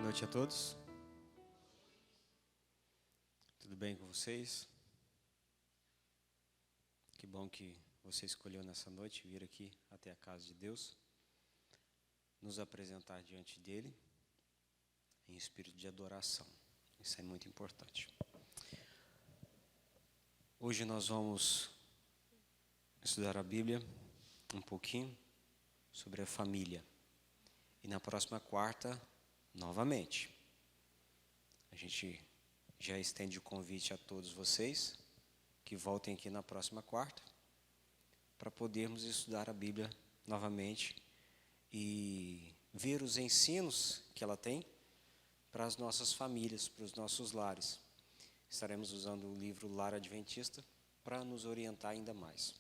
noite a todos. Tudo bem com vocês? Que bom que você escolheu nessa noite vir aqui até a casa de Deus, nos apresentar diante dele em espírito de adoração. Isso é muito importante. Hoje nós vamos estudar a Bíblia um pouquinho sobre a família. E na próxima quarta, novamente, a gente já estende o convite a todos vocês que voltem aqui na próxima quarta para podermos estudar a Bíblia novamente e ver os ensinos que ela tem para as nossas famílias, para os nossos lares. Estaremos usando o livro Lar Adventista para nos orientar ainda mais.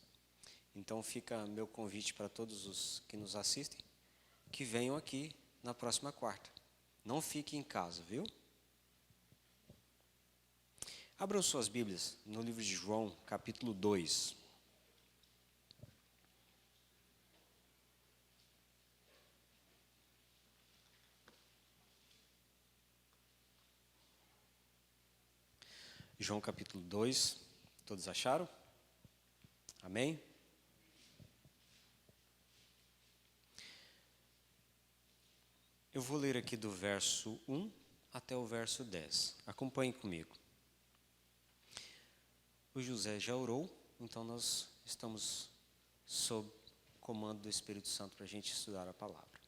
Então fica meu convite para todos os que nos assistem, que venham aqui na próxima quarta. Não fiquem em casa, viu? Abram suas Bíblias no livro de João, capítulo 2. João capítulo 2, todos acharam? Amém? Eu vou ler aqui do verso 1 até o verso 10. Acompanhe comigo. O José já orou, então nós estamos sob comando do Espírito Santo para a gente estudar a palavra.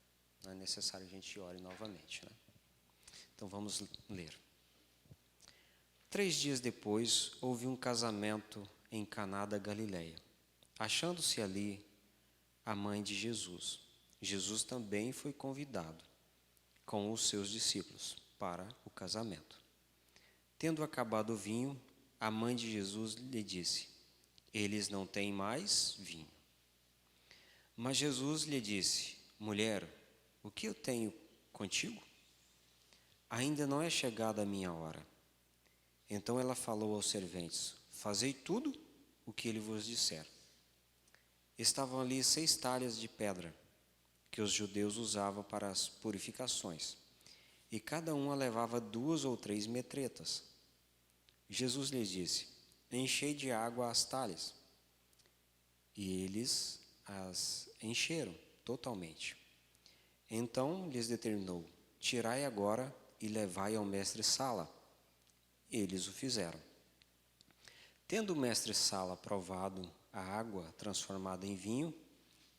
Não é necessário a gente ore novamente, né? Então vamos ler. 3 dias depois, houve um casamento em Caná da Galileia. Achando-se ali a mãe de Jesus. Jesus também foi convidado com os seus discípulos para o casamento. Tendo acabado o vinho, a mãe de Jesus lhe disse: eles não têm mais vinho. Mas Jesus lhe disse: mulher, o que eu tenho contigo? Ainda não é chegada a minha hora. Então ela falou aos serventes: fazei tudo o que ele vos disser. Estavam ali 6 talhas de pedra, que os judeus usavam para as purificações, e cada uma levava 2 ou 3 metretas. Jesus lhes disse: enchei de água as talhas. E eles as encheram totalmente. Então lhes determinou: tirai agora e levai ao mestre-sala. Eles o fizeram. Tendo o mestre-sala provado a água transformada em vinho,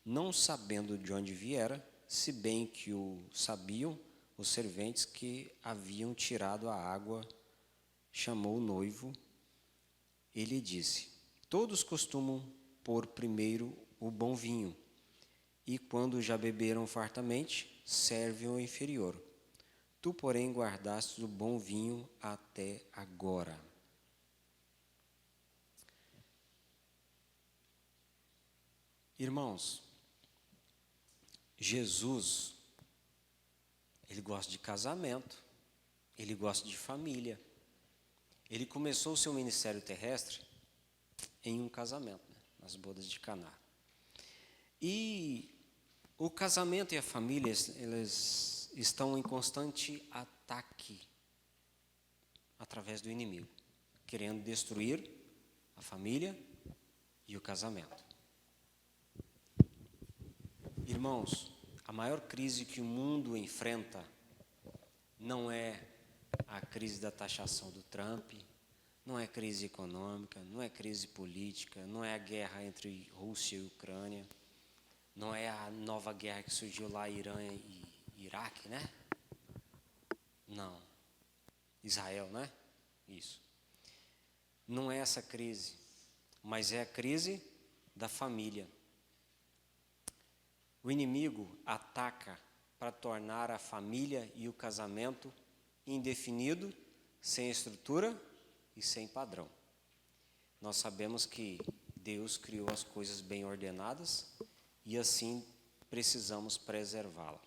não sabendo de onde viera, se bem que o sabiam os serventes que haviam tirado a água, chamou o noivo e lhe disse: todos costumam pôr primeiro o bom vinho, e quando já beberam fartamente, servem o inferior. Tu, porém, guardaste o bom vinho até agora. Irmãos, Jesus, ele gosta de casamento, ele gosta de família. Ele começou o seu ministério terrestre em um casamento, né, nas bodas de Caná. E o casamento e a família, eles estão em constante ataque através do inimigo, querendo destruir a família e o casamento. Irmãos, a maior crise que o mundo enfrenta não é a crise da taxação do Trump, não é crise econômica, não é crise política, não é a guerra entre Rússia e Ucrânia, não é a nova guerra que surgiu lá, Irã e Iraque, né? Não. Israel, né? Isso. Não é essa crise, mas é a crise da família. O inimigo ataca para tornar a família e o casamento indefinido, sem estrutura e sem padrão. Nós sabemos que Deus criou as coisas bem ordenadas e assim precisamos preservá-la.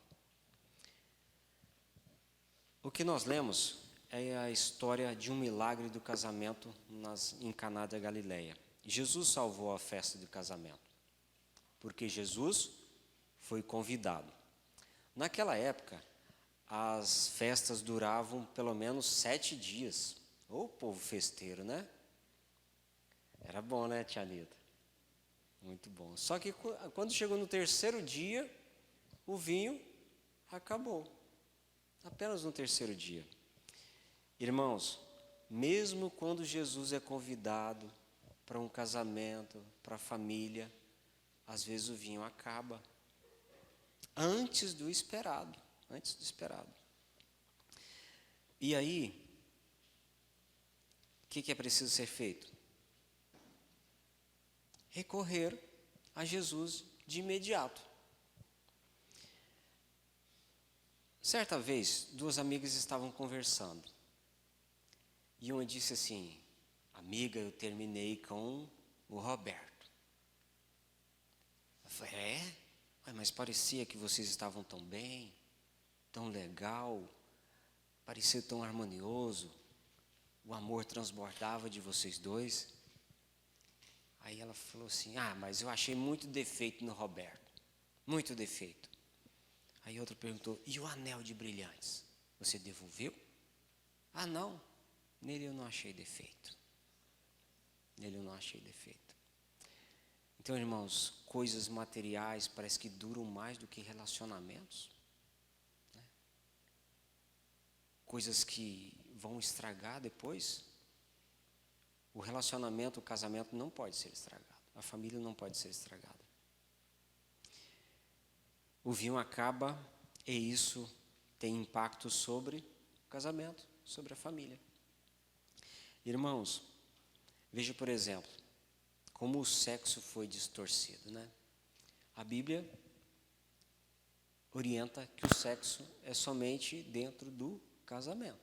O que nós lemos é a história de um milagre do casamento em Caná da Galileia. Jesus salvou a festa do casamento, porque Jesus foi convidado. Naquela época, as festas duravam pelo menos 7 dias. Ô povo festeiro, né? Era bom, né, tia Anita? Muito bom. Só que quando chegou no terceiro dia, o vinho acabou. Apenas no terceiro dia. Irmãos, mesmo quando Jesus é convidado para um casamento, para a família, às vezes o vinho acaba. Antes do esperado. Antes do esperado. E aí, o que é preciso ser feito? Recorrer a Jesus de imediato. Certa vez, 2 amigas estavam conversando. E uma disse assim: amiga, eu terminei com o Roberto. Eu falei: é? Mas parecia que vocês estavam tão bem, tão legal, parecia tão harmonioso, o amor transbordava de vocês dois. Aí ela falou assim: mas eu achei muito defeito no Roberto, muito defeito. Aí outro perguntou: e o anel de brilhantes, você devolveu? Não, nele eu não achei defeito. Nele eu não achei defeito. Então, irmãos, coisas materiais parece que duram mais do que relacionamentos. Né? Coisas que vão estragar depois. O relacionamento, o casamento não pode ser estragado. A família não pode ser estragada. O vinho acaba e isso tem impacto sobre o casamento, sobre a família. Irmãos, veja, por exemplo, como o sexo foi distorcido, né? A Bíblia orienta que o sexo é somente dentro do casamento.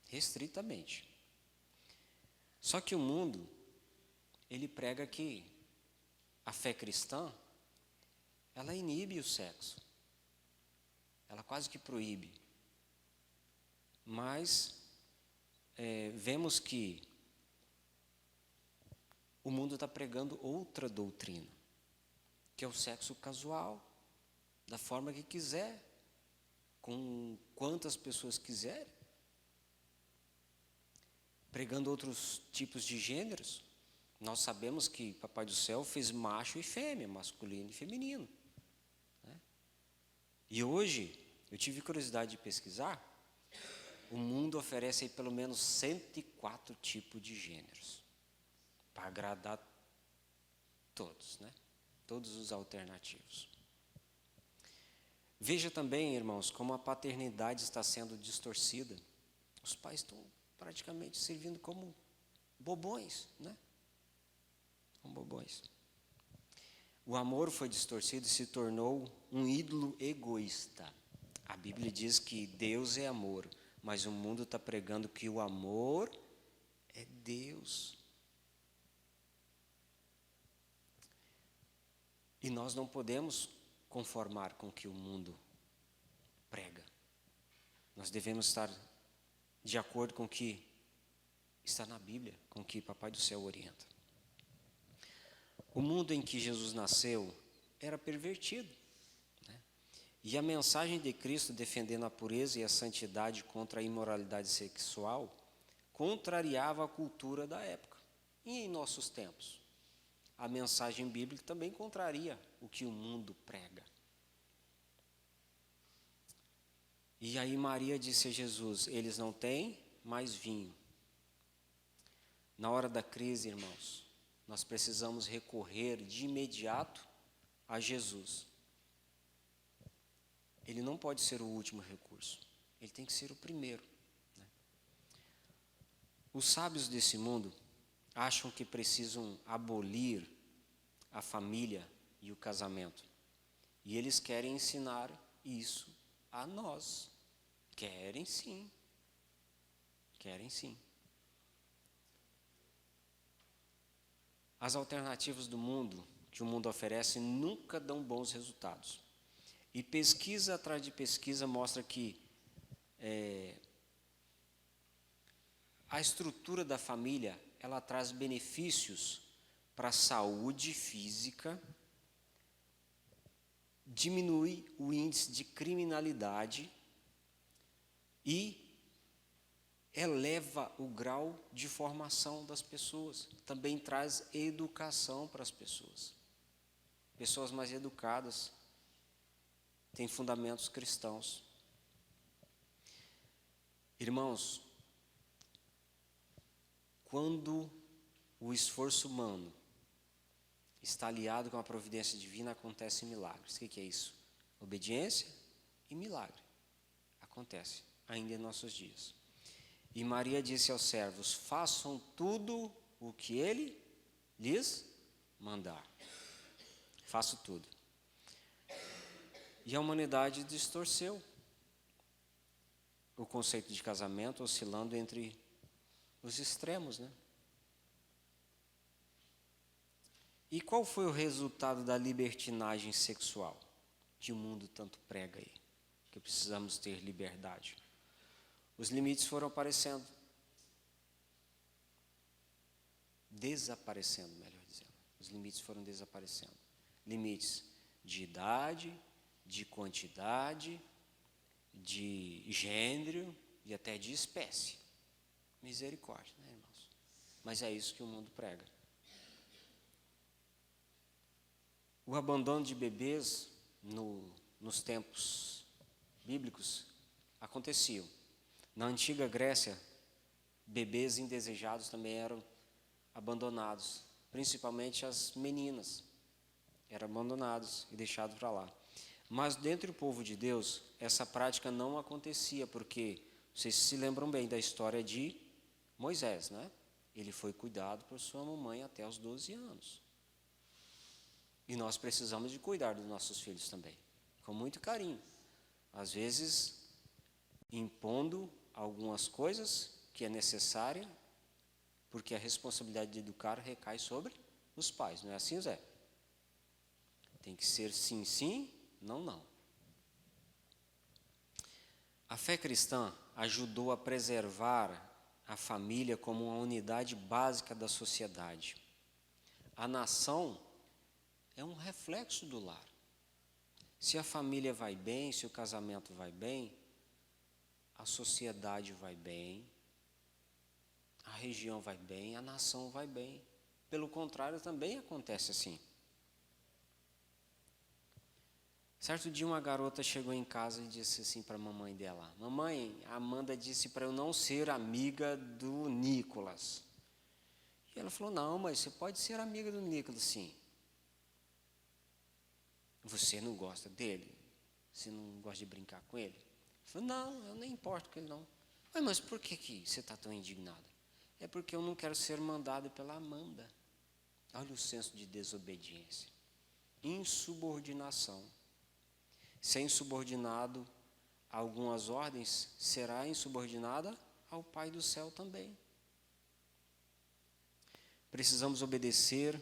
Restritamente. Só que o mundo, ele prega que a fé cristã, ela inibe o sexo. Ela quase que proíbe. Mas vemos que o mundo está pregando outra doutrina, que é o sexo casual, da forma que quiser, com quantas pessoas quiserem, pregando outros tipos de gêneros. Nós sabemos que Papai do Céu fez macho e fêmea, masculino e feminino. Né? E hoje, eu tive curiosidade de pesquisar, o mundo oferece aí pelo menos 104 tipos de gêneros, para agradar todos, né? Todos os alternativos. Veja também, irmãos, como a paternidade está sendo distorcida. Os pais estão praticamente servindo como bobões, né? Como bobões. O amor foi distorcido e se tornou um ídolo egoísta. A Bíblia diz que Deus é amor, mas o mundo está pregando que o amor é Deus. E nós não podemos conformar com o que o mundo prega. Nós devemos estar de acordo com o que está na Bíblia, com o que Papai do Céu orienta. O mundo em que Jesus nasceu era pervertido. Né? E a mensagem de Cristo defendendo a pureza e a santidade contra a imoralidade sexual contrariava a cultura da época. E em nossos tempos? A mensagem bíblica também contraria o que o mundo prega. E aí Maria disse a Jesus: eles não têm mais vinho. Na hora da crise, irmãos, nós precisamos recorrer de imediato a Jesus. Ele não pode ser o último recurso, ele tem que ser o primeiro. Né? Os sábios desse mundo acham que precisam abolir a família e o casamento. E eles querem ensinar isso a nós. Querem sim. Querem sim. As alternativas do mundo, que o mundo oferece, nunca dão bons resultados. E pesquisa atrás de pesquisa mostra que a estrutura da família, ela traz benefícios para a saúde física, diminui o índice de criminalidade e eleva o grau de formação das pessoas. Também traz educação para as pessoas. Pessoas mais educadas têm fundamentos cristãos. Irmãos, quando o esforço humano está aliado com a providência divina, acontecem milagres. O que é isso? Obediência e milagre. Acontece ainda em nossos dias. E Maria disse aos servos: façam tudo o que ele lhes mandar. Faço tudo. E a humanidade distorceu o conceito de casamento, oscilando entre os extremos, né? E qual foi o resultado da libertinagem sexual que o mundo tanto prega aí? Que precisamos ter liberdade. Os limites foram aparecendo. Desaparecendo, melhor dizendo. Os limites foram desaparecendo. Limites de idade, de quantidade, de gênero e até de espécie. Misericórdia, né, irmãos? Mas é isso que o mundo prega. O abandono de bebês nos tempos bíblicos aconteciam. Na antiga Grécia, bebês indesejados também eram abandonados, principalmente as meninas eram abandonados e deixados para lá. Mas dentro do povo de Deus, essa prática não acontecia, porque vocês se lembram bem da história de Moisés, né? Ele foi cuidado por sua mamãe até os 12 anos. E nós precisamos de cuidar dos nossos filhos também, com muito carinho. Às vezes, impondo algumas coisas que é necessária, porque a responsabilidade de educar recai sobre os pais. Não é assim, Zé? Tem que ser sim, sim, não, não. A fé cristã ajudou a preservar a família como uma unidade básica da sociedade. A nação é um reflexo do lar. Se a família vai bem, se o casamento vai bem, a sociedade vai bem, a região vai bem, a nação vai bem. Pelo contrário, também acontece assim. Certo dia uma garota chegou em casa e disse assim para a mamãe dela: mamãe, a Amanda disse para eu não ser amiga do Nicolas. E ela falou: não, mas você pode ser amiga do Nicolas, sim. Você não gosta dele? Você não gosta de brincar com ele? Eu falei: não, eu nem importo com ele não. Mas por que você está tão indignado? É porque eu não quero ser mandado pela Amanda. Olha o senso de desobediência. Insubordinação. Ser insubordinado a algumas ordens, será insubordinada ao Pai do céu também. Precisamos obedecer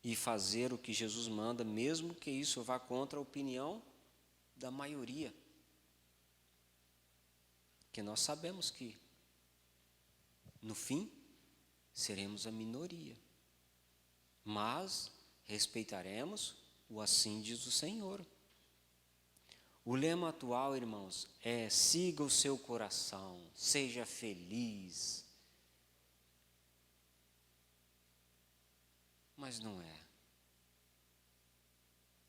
e fazer o que Jesus manda, mesmo que isso vá contra a opinião da maioria. Porque nós sabemos que, no fim, seremos a minoria. Mas respeitaremos o assim diz o Senhor. O lema atual, irmãos, é: siga o seu coração, seja feliz. Mas não é.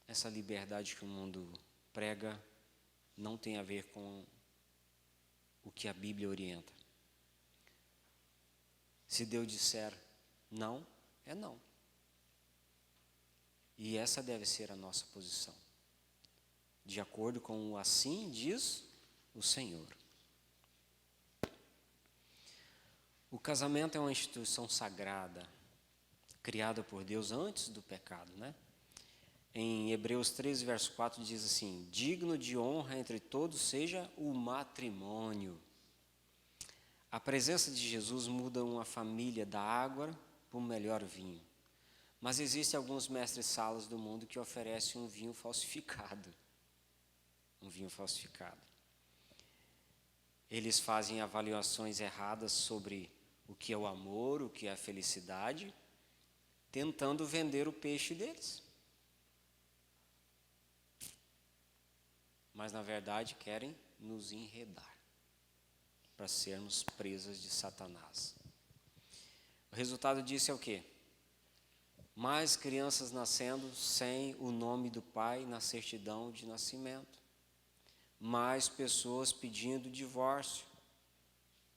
Essa liberdade que o mundo prega não tem a ver com o que a Bíblia orienta. Se Deus disser não, é não. E essa deve ser a nossa posição, de acordo com o assim diz o Senhor. O casamento é uma instituição sagrada, criada por Deus antes do pecado, né? Em Hebreus 13, verso 4 diz assim: digno de honra entre todos seja o matrimônio. A presença de Jesus muda uma família da água para um melhor vinho. Mas existem alguns mestres-salas do mundo que oferecem um vinho falsificado. Um vinho falsificado. Eles fazem avaliações erradas sobre o que é o amor, o que é a felicidade, tentando vender o peixe deles. mas na verdade querem nos enredar para sermos presas de Satanás. O resultado disso é o quê? Mais crianças nascendo sem o nome do pai na certidão de nascimento. Mais pessoas pedindo divórcio.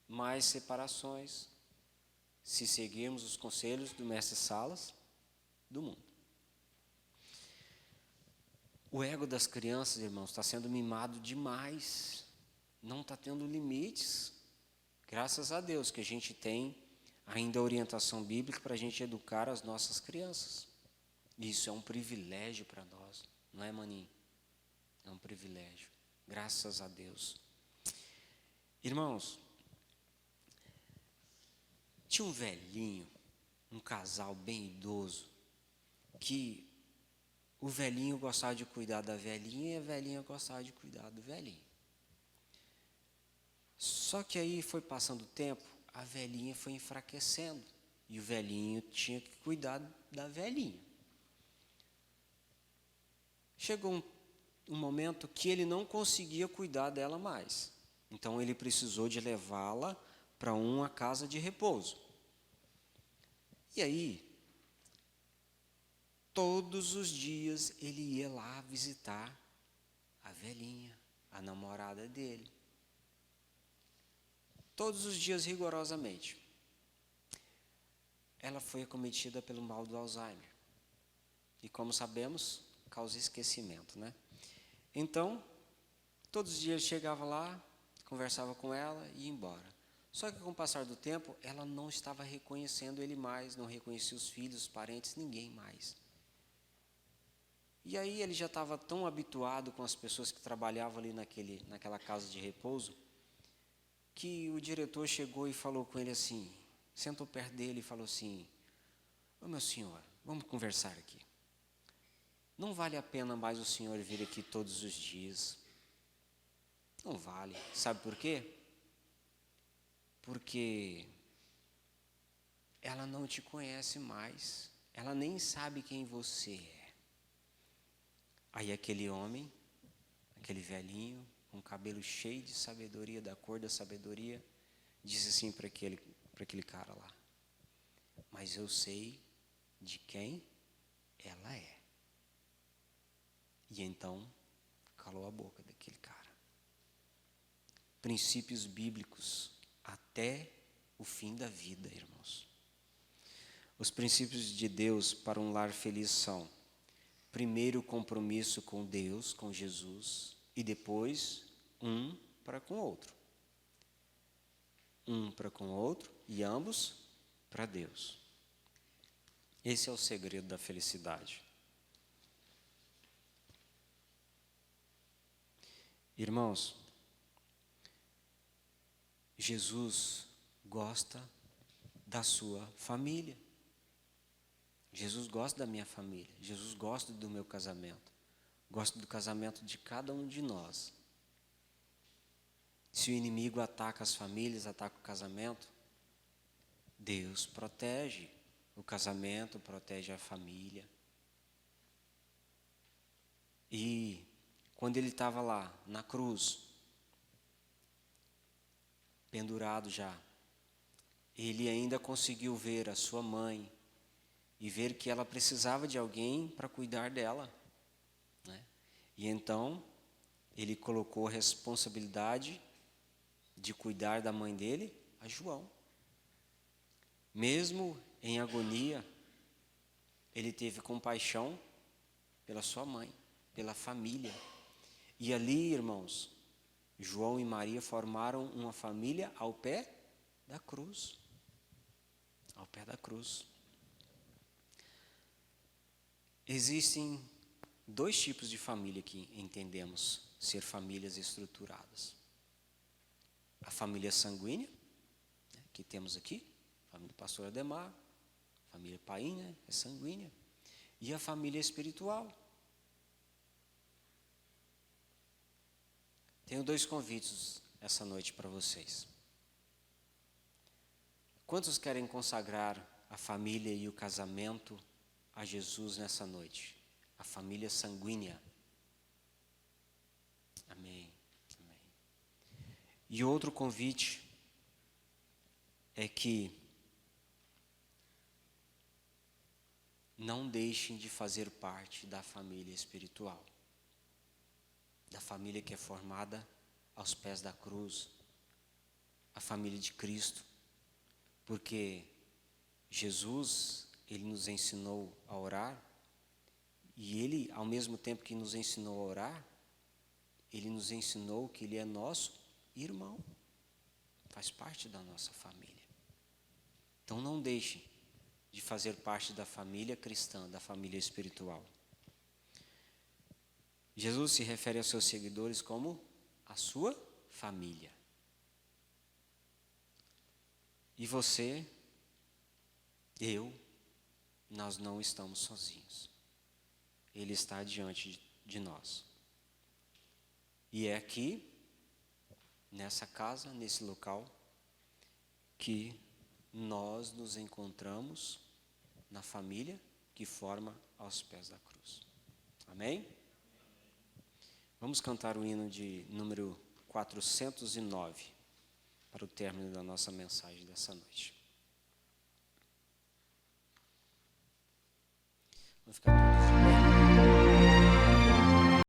Mais separações. Se seguirmos os conselhos do mestre Salas, do mundo. O ego das crianças, irmãos, está sendo mimado demais. Não está tendo limites. Graças a Deus que a gente tem ainda a orientação bíblica para a gente educar as nossas crianças. Isso é um privilégio para nós, não é, maninho? É um privilégio, graças a Deus. Irmãos, tinha um velhinho, um casal bem idoso, que o velhinho gostava de cuidar da velhinha e a velhinha gostava de cuidar do velhinho. Só que aí foi passando o tempo, a velhinha foi enfraquecendo e o velhinho tinha que cuidar da velhinha. Chegou um momento que ele não conseguia cuidar dela mais. Então ele precisou de levá-la para uma casa de repouso. E aí, todos os dias ele ia lá visitar a velhinha, a namorada dele. Todos os dias, rigorosamente. Ela foi acometida pelo mal do Alzheimer. E como sabemos, causa esquecimento, né? Então, todos os dias chegava lá, conversava com ela e ia embora. Só que com o passar do tempo, ela não estava reconhecendo ele mais, não reconhecia os filhos, os parentes, ninguém mais. E aí ele já estava tão habituado com as pessoas que trabalhavam ali naquela casa de repouso, que o diretor chegou e falou com ele assim, sentou perto dele e falou assim: ô meu senhor, vamos conversar aqui. Não vale a pena mais o senhor vir aqui todos os dias. Não vale. Sabe por quê? Porque ela não te conhece mais. Ela nem sabe quem você é. Aí aquele homem, aquele velhinho, com o cabelo cheio de sabedoria, da cor da sabedoria, disse assim para aquele cara lá: mas eu sei de quem ela é. E então calou a boca daquele cara. Princípios bíblicos até o fim da vida, irmãos. Os princípios de Deus para um lar feliz são: primeiro, compromisso com Deus, com Jesus, e depois um para com o outro. Um para com o outro e ambos para Deus. Esse é o segredo da felicidade. Irmãos, Jesus gosta da sua família. Jesus gosta da minha família. Jesus gosta do meu casamento. Gosta do casamento de cada um de nós. Se o inimigo ataca as famílias, ataca o casamento, Deus protege o casamento, protege a família. E quando ele estava lá na cruz, pendurado já, ele ainda conseguiu ver a sua mãe e ver que ela precisava de alguém para cuidar dela, né? E então ele colocou a responsabilidade de cuidar da mãe dele a João. Mesmo em agonia, ele teve compaixão pela sua mãe, pela família. E ali, irmãos, João e Maria formaram uma família ao pé da cruz. Ao pé da cruz. Existem dois tipos de família que entendemos ser famílias estruturadas. A família sanguínea, né, que temos aqui, a família do pastor Ademar, a família Painha, é sanguínea, e a família espiritual. Tenho dois convites essa noite para vocês. Quantos querem consagrar a família e o casamento a Jesus nessa noite? A família sanguínea. Amém. E outro convite é que não deixem de fazer parte da família espiritual, da família que é formada aos pés da cruz, a família de Cristo, porque Jesus, Ele nos ensinou a orar, e Ele, ao mesmo tempo que nos ensinou a orar, Ele nos ensinou que Ele é nosso irmão, faz parte da nossa família. Então não deixe de fazer parte da família cristã, da família espiritual. Jesus se refere aos seus seguidores como a sua família. E você, nós não estamos sozinhos. Ele está diante de nós. E é aqui, nessa casa, nesse local, que nós nos encontramos na família que forma aos pés da cruz. Amém? Vamos cantar o hino de número 409 para o término da nossa mensagem dessa noite. Vamos ficar todos de pé.